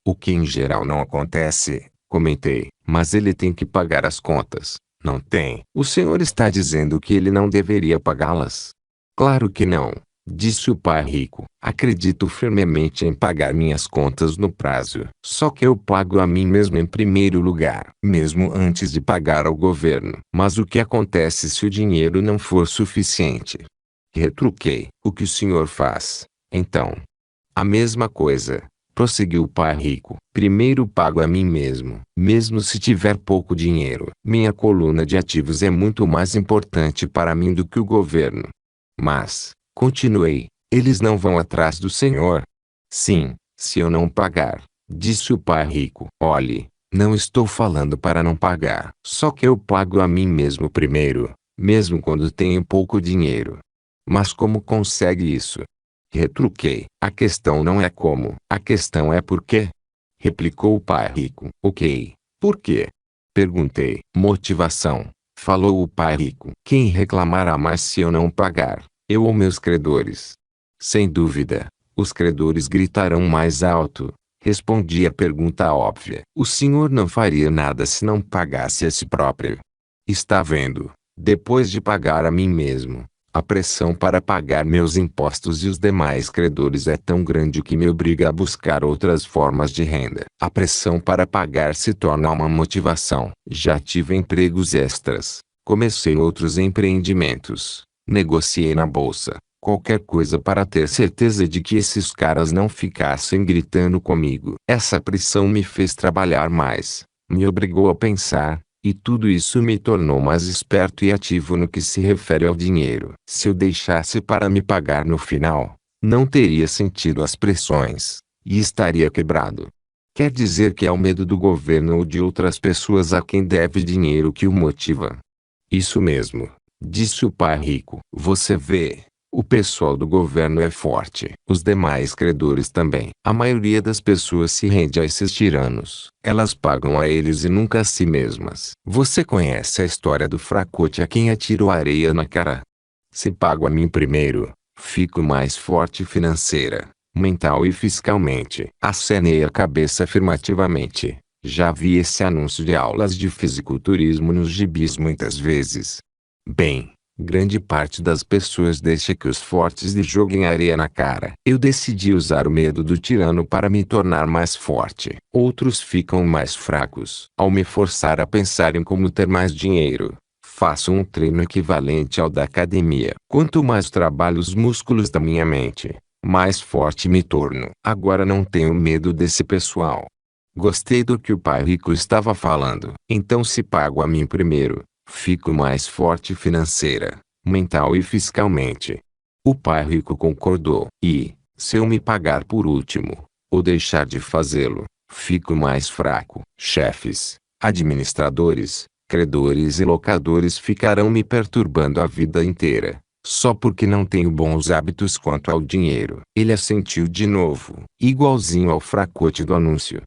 O que em geral não acontece, comentei. Mas ele tem que pagar as contas. Não tem. O senhor está dizendo que ele não deveria pagá-las? Claro que não, disse o pai rico. Acredito firmemente em pagar minhas contas no prazo. Só que eu pago a mim mesmo em primeiro lugar, mesmo antes de pagar ao governo. Mas o que acontece se o dinheiro não for suficiente? Retruquei. O que o senhor faz, então? A mesma coisa, prosseguiu o pai rico. Primeiro pago a mim mesmo, mesmo se tiver pouco dinheiro. Minha coluna de ativos é muito mais importante para mim do que o governo. Mas, continuei, eles não vão atrás do senhor? Sim, se eu não pagar, disse o pai rico. Olhe, não estou falando para não pagar. Só que eu pago a mim mesmo primeiro, mesmo quando tenho pouco dinheiro. Mas como consegue isso? Retruquei. A questão não é como, a questão é por quê? Replicou o pai rico. Ok, por quê? Perguntei. Motivação. Falou o pai rico. Quem reclamará mais se eu não pagar? Eu ou meus credores? Sem dúvida, os credores gritarão mais alto. Respondi a pergunta óbvia. O senhor não faria nada se não pagasse a si próprio. Está vendo? Depois de pagar a mim mesmo, a pressão para pagar meus impostos e os demais credores é tão grande que me obriga a buscar outras formas de renda. A pressão para pagar se torna uma motivação. Já tive empregos extras, comecei outros empreendimentos, negociei na bolsa, qualquer coisa para ter certeza de que esses caras não ficassem gritando comigo. Essa pressão me fez trabalhar mais, me obrigou a pensar. E tudo isso me tornou mais esperto e ativo no que se refere ao dinheiro. Se eu deixasse para me pagar no final, não teria sentido as pressões, e estaria quebrado. Quer dizer que é o medo do governo ou de outras pessoas a quem deve dinheiro que o motiva? Isso mesmo, disse o pai rico. Você vê, o pessoal do governo é forte. Os demais credores também. A maioria das pessoas se rende a esses tiranos. Elas pagam a eles e nunca a si mesmas. Você conhece a história do fracote a quem atirou areia na cara? Se pago a mim primeiro, fico mais forte financeira, mental e fiscalmente. Acenei a cabeça afirmativamente. Já vi esse anúncio de aulas de fisiculturismo nos gibis muitas vezes. Bem, Grande parte das pessoas deixa que os fortes lhe joguem areia na cara. Eu decidi usar o medo do tirano para me tornar mais forte. Outros ficam mais fracos. Ao me forçar a pensar em como ter mais dinheiro, faço um treino equivalente ao da academia. Quanto mais trabalho os músculos da minha mente, mais forte me torno. Agora não tenho medo desse pessoal. Gostei do que o pai rico estava falando. Então se pago a mim primeiro, fico mais forte financeira, mental e fiscalmente. O pai rico concordou. E, se eu me pagar por último, ou deixar de fazê-lo, fico mais fraco. Chefes, administradores, credores e locadores ficarão me perturbando a vida inteira, só porque não tenho bons hábitos quanto ao dinheiro. Ele assentiu de novo, igualzinho ao fracote do anúncio.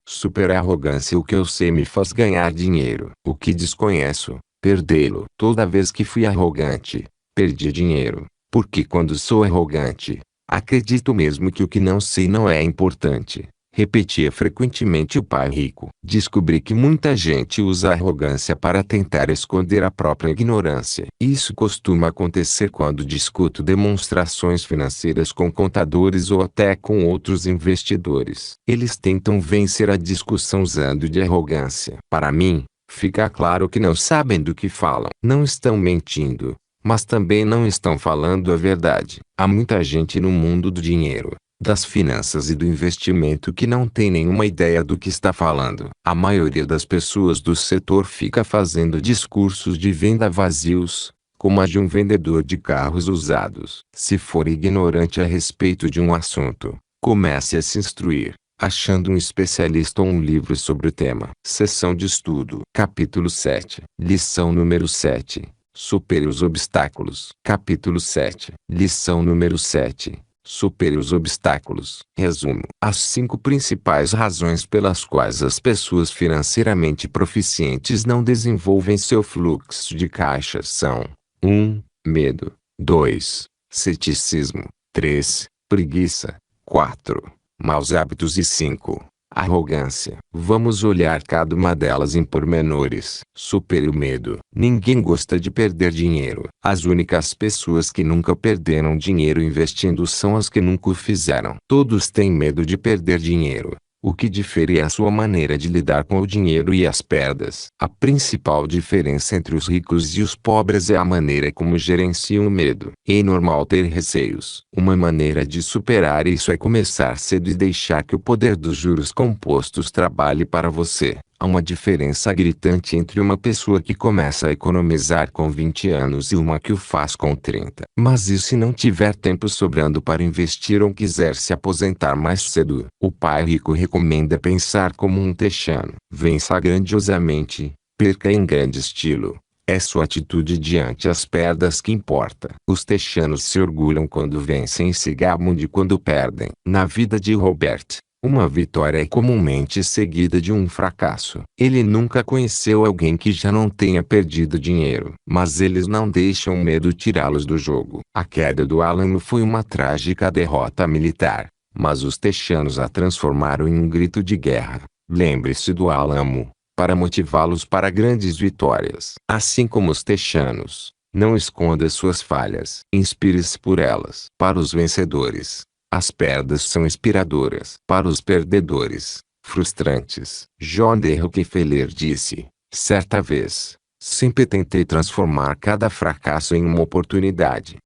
Super arrogância. O que eu sei me faz ganhar dinheiro. O que desconheço, perdê-lo. Toda vez que fui arrogante, perdi dinheiro, porque quando sou arrogante, acredito mesmo que o que não sei não é importante. Repetia frequentemente o pai rico. Descobri que muita gente usa a arrogância para tentar esconder a própria ignorância. Isso costuma acontecer quando discuto demonstrações financeiras com contadores ou até com outros investidores. Eles tentam vencer a discussão usando de arrogância. Para mim, fica claro que não sabem do que falam. Não estão mentindo, mas também não estão falando a verdade. Há muita gente no mundo do dinheiro, das finanças e do investimento que não tem nenhuma ideia do que está falando. A maioria das pessoas do setor fica fazendo discursos de venda vazios, como a de um vendedor de carros usados. Se for ignorante a respeito de um assunto, comece a se instruir, achando um especialista ou um livro sobre o tema. Seção de estudo. Capítulo 7. Lição número 7. Supere os obstáculos. Capítulo 7. Lição número 7. Supere os obstáculos. Resumo. As 5 principais razões pelas quais as pessoas financeiramente proficientes não desenvolvem seu fluxo de caixa são: 1. Medo. 2. Ceticismo. 3. Preguiça. 4. Maus hábitos e 5. Arrogância. Vamos olhar cada uma delas em pormenores. Supere o medo. Ninguém gosta de perder dinheiro. As únicas pessoas que nunca perderam dinheiro investindo são as que nunca o fizeram. Todos têm medo de perder dinheiro. O que difere é a sua maneira de lidar com o dinheiro e as perdas. A principal diferença entre os ricos e os pobres é a maneira como gerenciam o medo. É normal ter receios. Uma maneira de superar isso é começar cedo e deixar que o poder dos juros compostos trabalhe para você. Há uma diferença gritante entre uma pessoa que começa a economizar com 20 anos e uma que o faz com 30. Mas e se não tiver tempo sobrando para investir ou quiser se aposentar mais cedo? O pai rico recomenda pensar como um texano. Vença grandiosamente, perca em grande estilo. É sua atitude diante as perdas que importa. Os texanos se orgulham quando vencem e se gabam de quando perdem. Na vida de Robert, uma vitória é comumente seguida de um fracasso. Ele nunca conheceu alguém que já não tenha perdido dinheiro. Mas eles não deixam o medo tirá-los do jogo. A queda do Alamo foi uma trágica derrota militar, mas os texanos a transformaram em um grito de guerra. Lembre-se do Alamo, para motivá-los para grandes vitórias. Assim como os texanos, não esconda suas falhas. Inspire-se por elas. Para os vencedores, as perdas são inspiradoras. Para os perdedores, frustrantes. John D. Rockefeller disse, certa vez, sempre tentei transformar cada fracasso em uma oportunidade.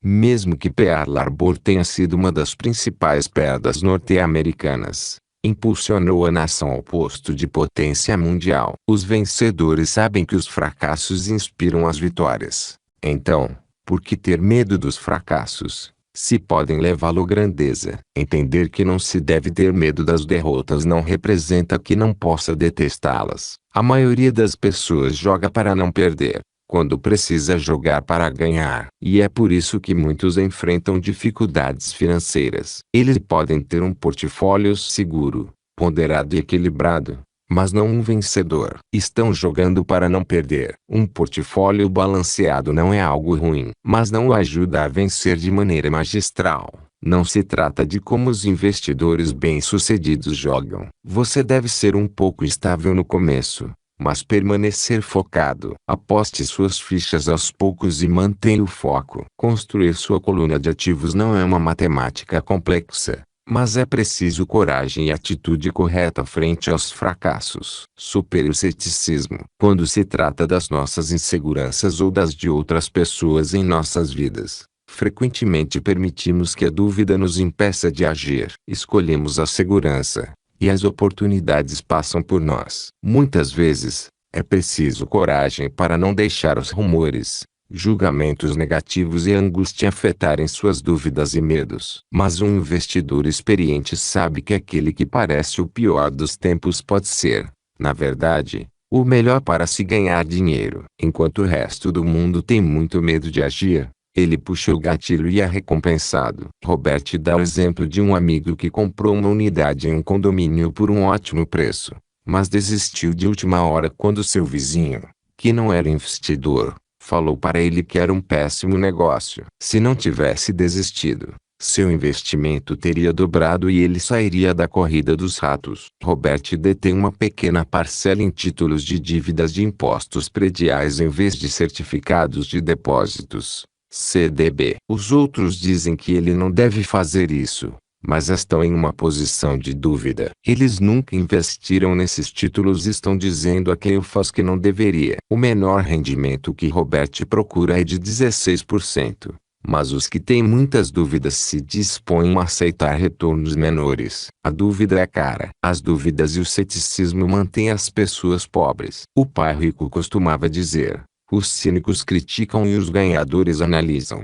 Mesmo que Pearl Harbor tenha sido uma das principais perdas norte-americanas, impulsionou a nação ao posto de potência mundial. Os vencedores sabem que os fracassos inspiram as vitórias. Então, por que ter medo dos fracassos, se podem levá-lo à grandeza? Entender que não se deve ter medo das derrotas não representa que não possa detestá-las. A maioria das pessoas joga para não perder, quando precisa jogar para ganhar. E é por isso que muitos enfrentam dificuldades financeiras. Eles podem ter um portfólio seguro, ponderado e equilibrado, mas não um vencedor. Estão jogando para não perder. Um portfólio balanceado não é algo ruim, mas não o ajuda a vencer de maneira magistral. Não se trata de como os investidores bem-sucedidos jogam. Você deve ser um pouco estável no começo, mas permanecer focado. Aposte suas fichas aos poucos e mantenha o foco. Construir sua coluna de ativos não é uma matemática complexa, mas é preciso coragem e atitude correta frente aos fracassos. Supere o ceticismo. Quando se trata das nossas inseguranças ou das de outras pessoas em nossas vidas, frequentemente permitimos que a dúvida nos impeça de agir. Escolhemos a segurança, e as oportunidades passam por nós. Muitas vezes, é preciso coragem para não deixar os rumores, julgamentos negativos e angústia afetarem suas dúvidas e medos. Mas um investidor experiente sabe que aquele que parece o pior dos tempos pode ser, na verdade, o melhor para se ganhar dinheiro. Enquanto o resto do mundo tem muito medo de agir, ele puxa o gatilho e é recompensado. Robert dá o exemplo de um amigo que comprou uma unidade em um condomínio por um ótimo preço, mas desistiu de última hora quando seu vizinho, que não era investidor, falou para ele que era um péssimo negócio. Se não tivesse desistido, seu investimento teria dobrado e ele sairia da corrida dos ratos. Robert detém uma pequena parcela em títulos de dívidas de impostos prediais em vez de certificados de depósitos, CDB. Os outros dizem que ele não deve fazer isso, mas estão em uma posição de dúvida. Eles nunca investiram nesses títulos e estão dizendo a quem o faz que não deveria. O menor rendimento que Robert procura é de 16%, mas os que têm muitas dúvidas se dispõem a aceitar retornos menores. A dúvida é cara. As dúvidas e o ceticismo mantêm as pessoas pobres. O pai rico costumava dizer: os cínicos criticam e os ganhadores analisam.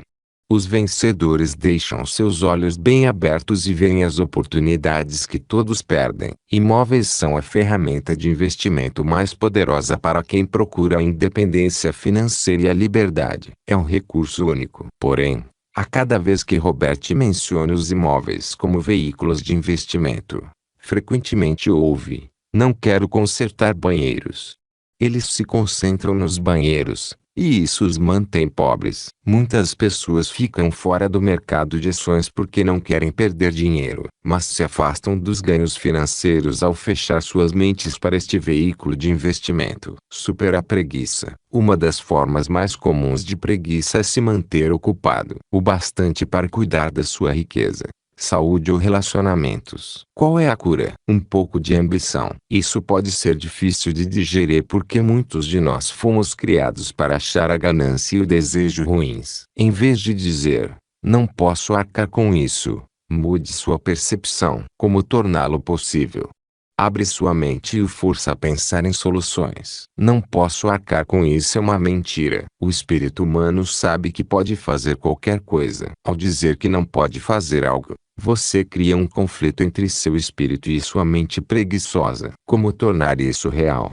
Os vencedores deixam seus olhos bem abertos e veem as oportunidades que todos perdem. Imóveis são a ferramenta de investimento mais poderosa para quem procura a independência financeira e a liberdade. É um recurso único. Porém, a cada vez que Robert menciona os imóveis como veículos de investimento, frequentemente ouve: não quero consertar banheiros. Eles se concentram nos banheiros, e isso os mantém pobres. Muitas pessoas ficam fora do mercado de ações porque não querem perder dinheiro, mas se afastam dos ganhos financeiros ao fechar suas mentes para este veículo de investimento. Supera a preguiça. Uma das formas mais comuns de preguiça é se manter ocupado o bastante para cuidar da sua riqueza, saúde ou relacionamentos. Qual é a cura? Um pouco de ambição. Isso pode ser difícil de digerir porque muitos de nós fomos criados para achar a ganância e o desejo ruins. Em vez de dizer: não posso arcar com isso, mude sua percepção. Como torná-lo possível? Abre sua mente e o força a pensar em soluções. Não posso arcar com isso é uma mentira. O espírito humano sabe que pode fazer qualquer coisa. Ao dizer que não pode fazer algo, você cria um conflito entre seu espírito e sua mente preguiçosa. Como tornar isso real?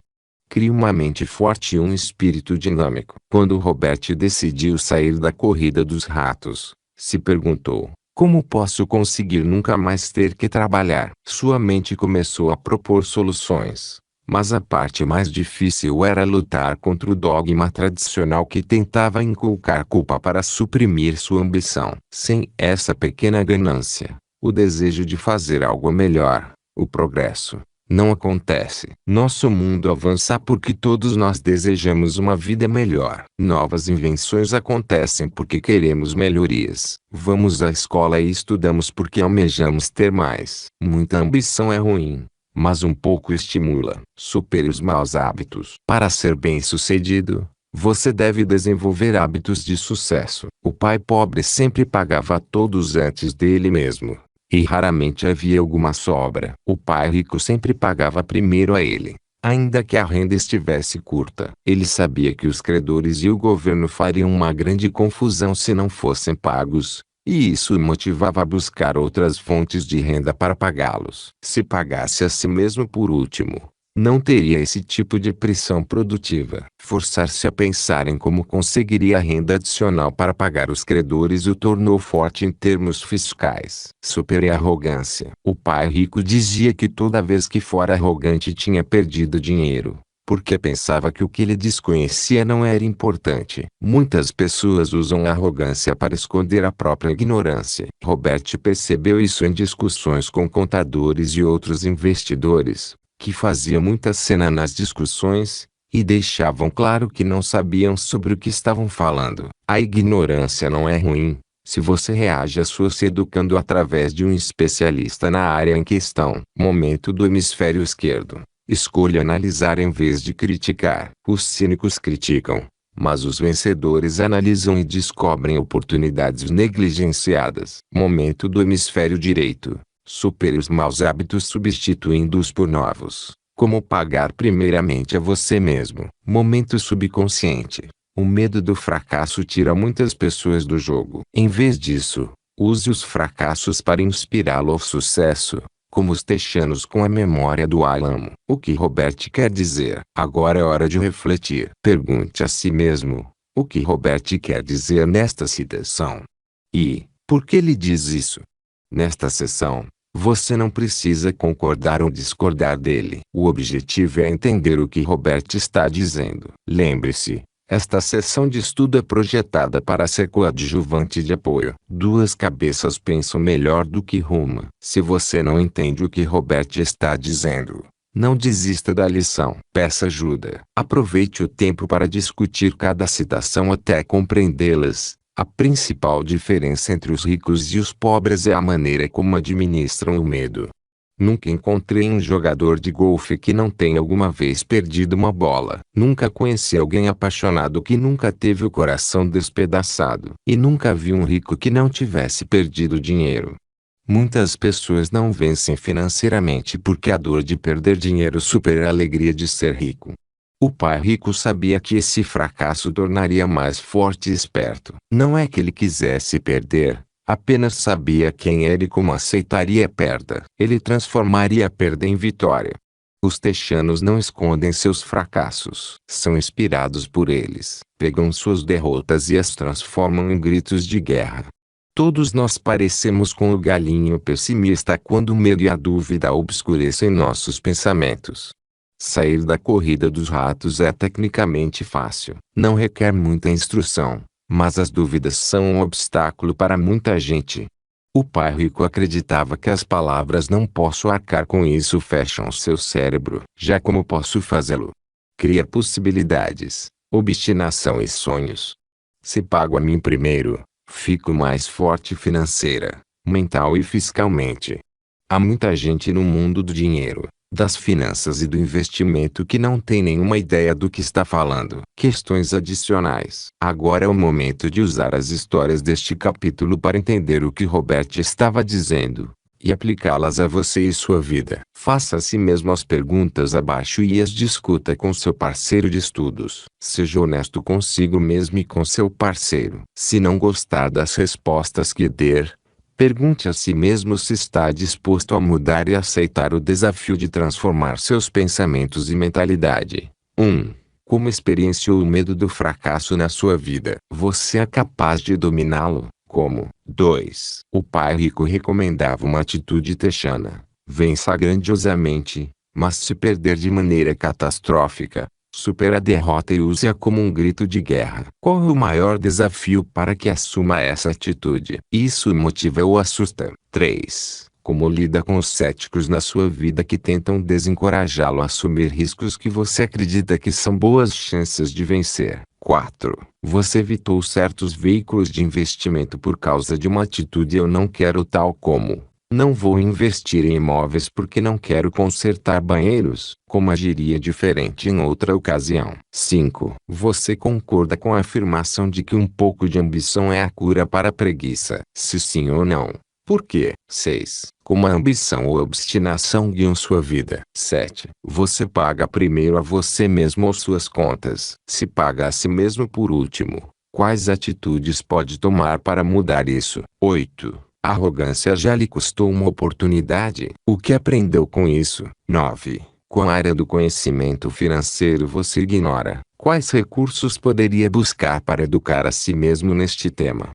Crie uma mente forte e um espírito dinâmico. Quando Robert decidiu sair da corrida dos ratos, se perguntou: como posso conseguir nunca mais ter que trabalhar? Sua mente começou a propor soluções, mas a parte mais difícil era lutar contra o dogma tradicional que tentava inculcar culpa para suprimir sua ambição. Sem essa pequena ganância, o desejo de fazer algo melhor, o progresso, não acontece. Nosso mundo avança porque todos nós desejamos uma vida melhor. Novas invenções acontecem porque queremos melhorias. Vamos à escola e estudamos porque almejamos ter mais. Muita ambição é ruim, mas um pouco estimula. Supere os maus hábitos. Para ser bem-sucedido, você deve desenvolver hábitos de sucesso. O pai pobre sempre pagava a todos antes dele mesmo, e raramente havia alguma sobra. O pai rico sempre pagava primeiro a ele, ainda que a renda estivesse curta. Ele sabia que os credores e o governo fariam uma grande confusão se não fossem pagos, e isso o motivava a buscar outras fontes de renda para pagá-los. Se pagasse a si mesmo por último, não teria esse tipo de pressão produtiva. Forçar-se a pensar em como conseguiria renda adicional para pagar os credores o tornou forte em termos fiscais. Supere a arrogância. O pai rico dizia que toda vez que fora arrogante tinha perdido dinheiro, porque pensava que o que ele desconhecia não era importante. Muitas pessoas usam a arrogância para esconder a própria ignorância. Robert percebeu isso em discussões com contadores e outros investidores, que fazia muita cena nas discussões, E deixavam claro que não sabiam sobre o que estavam falando. A ignorância não é ruim, se você reage a sua se educando através de um especialista na área em questão. Momento do hemisfério esquerdo. Escolha analisar em vez de criticar. Os cínicos criticam, mas os vencedores analisam e descobrem oportunidades negligenciadas. Momento do hemisfério direito. Supere os maus hábitos substituindo-os por novos. Como pagar primeiramente a você mesmo. Momento subconsciente. O medo do fracasso tira muitas pessoas do jogo. Em vez disso, use os fracassos para inspirá-lo ao sucesso, como os texanos com a memória do álamo. O que Robert quer dizer? Agora é hora de refletir. Pergunte a si mesmo, o que Robert quer dizer nesta citação? E, por que ele diz isso? Nesta sessão, você não precisa concordar ou discordar dele. O objetivo é entender o que Robert está dizendo. Lembre-se, esta sessão de estudo é projetada para ser coadjuvante de apoio. Duas cabeças pensam melhor do que uma. Se você não entende o que Robert está dizendo, não desista da lição. Peça ajuda. Aproveite o tempo para discutir cada citação até compreendê-las. A principal diferença entre os ricos e os pobres é a maneira como administram o medo. Nunca encontrei um jogador de golfe que não tenha alguma vez perdido uma bola. Nunca conheci alguém apaixonado que nunca teve o coração despedaçado. E nunca vi um rico que não tivesse perdido dinheiro. Muitas pessoas não vencem financeiramente porque a dor de perder dinheiro supera a alegria de ser rico. O pai rico sabia que esse fracasso tornaria mais forte e esperto. Não é que ele quisesse perder, apenas sabia quem era e como aceitaria a perda. Ele transformaria a perda em vitória. Os texanos não escondem seus fracassos. São inspirados por eles. Pegam suas derrotas e as transformam em gritos de guerra. Todos nós parecemos com o galinho pessimista quando o medo e a dúvida obscurecem nossos pensamentos. Sair da corrida dos ratos é tecnicamente fácil. Não requer muita instrução, mas as dúvidas são um obstáculo para muita gente. O pai rico acreditava que as palavras "não posso arcar com isso" fecham seu cérebro. Já como posso fazê-lo? Cria possibilidades, obstinação e sonhos. Se pago a mim primeiro, fico mais forte financeira, mental e fiscalmente. Há muita gente no mundo do dinheiro, das finanças e do investimento que não tem nenhuma ideia do que está falando. Questões adicionais. Agora é o momento de usar as histórias deste capítulo para entender o que Robert estava dizendo, e aplicá-las a você e sua vida. Faça a si mesmo as perguntas abaixo e as discuta com seu parceiro de estudos. Seja honesto consigo mesmo e com seu parceiro. Se não gostar das respostas que der, pergunte a si mesmo se está disposto a mudar e aceitar o desafio de transformar seus pensamentos e mentalidade. 1. Como experienciou o medo do fracasso na sua vida? Você é capaz de dominá-lo? Como? 2. O pai rico recomendava uma atitude texana. Vença grandiosamente, mas se perder de maneira catastrófica, supere a derrota e use-a como um grito de guerra. Qual é o maior desafio para que assuma essa atitude? Isso o motiva ou assusta? 3. Como lida com os céticos na sua vida que tentam desencorajá-lo a assumir riscos que você acredita que são boas chances de vencer? 4. Você evitou certos veículos de investimento por causa de uma atitude "eu não quero", tal como: não vou investir em imóveis porque não quero consertar banheiros. Como agiria diferente em outra ocasião? 5. Você concorda com a afirmação de que um pouco de ambição é a cura para a preguiça? Se sim ou não, por quê? 6. Como a ambição ou obstinação guiam sua vida? 7. Você paga primeiro a você mesmo ou suas contas? Se paga a si mesmo por último, quais atitudes pode tomar para mudar isso? 8. A arrogância já lhe custou uma oportunidade? O que aprendeu com isso? 9. Qual área do conhecimento financeiro você ignora? Quais recursos poderia buscar para educar a si mesmo neste tema?